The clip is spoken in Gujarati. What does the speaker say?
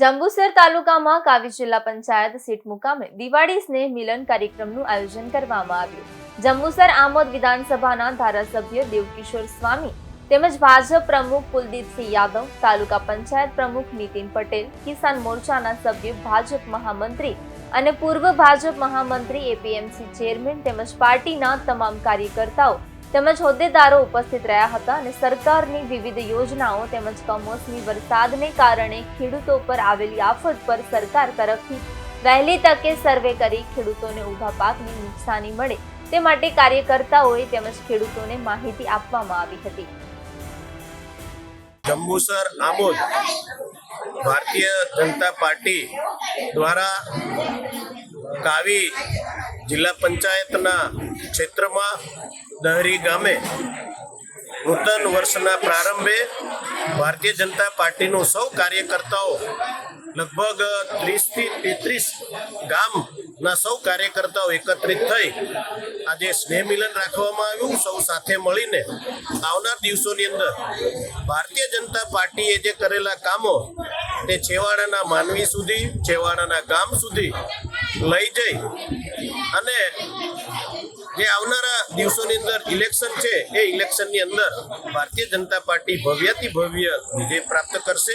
જંબુસર તાલુકામાં કાવી જિલ્લા પંચાયત સીટ મુકામે દિવાળી સ્નેહ મિલન કાર્યક્રમનું આયોજન કરવામાં આવ્યું. જંબુસર આમોદ વિધાનસભાના ધારાસભ્ય દેવકિશોર સ્વામી તેમજ ભાજપ પ્રમુખ કુલદીપસિંહ યાદવ, તાલુકા પંચાયત પ્રમુખ નીતિન પટેલ, કિસાન મોરચાના સભ્ય, ભાજપ મહામંત્રી અને પૂર્વ ભાજપ મહામંત્રી, એપીએમસી ચેરમેન તેમજ પાર્ટીના તમામ કાર્યકર્તાઓ તેમજ હોદ્દેદારો ઉપસ્થિત રહ્યા હતા અને સરકારની વિવિધ યોજનાઓ તેમજ કમોસમી વરસાદને કારણે ખેડૂતો પર આવેલી આફત પર સરકાર તરફથી વહેલી તકે સર્વે કરી ખેડૂતોને ઊભા પાકની નુકસાની મળે તે માટે કાર્યકર્તાઓએ તેમજ ખેડૂતોને માહિતી આપવામાં આવી હતી. જંબુસર આમોદ ભારતીય જનતા પાર્ટી દ્વારા કાવી જિલ્લા પંચાયતના ક્ષેત્રમાં દહરી ગામે નૂતન વર્ષના પ્રારંભે ભારતીય જનતા પાર્ટીનું સૌ કાર્યકર્તાઓ લગભગ 30 થી 33 ગામના સૌ કાર્યકર્તાઓ એકત્રિત થઈ આજે સ્નેહ મિલન રાખવામાં આવ્યું. સૌ સાથે મળીને આવનાર દિવસોની અંદર ભારતીય જનતા પાર્ટીએ જે કરેલા કામો તે છેવાડાના માનવી સુધી, છેવાડાના ગામ સુધી લઈ જઈ અને જે આવનારા દિવસોની અંદર ઇલેક્શન છે એ ઇલેક્શનની અંદર ભારતીય જનતા પાર્ટી ભવ્યથી ભવ્ય વિજય પ્રાપ્ત કરશે.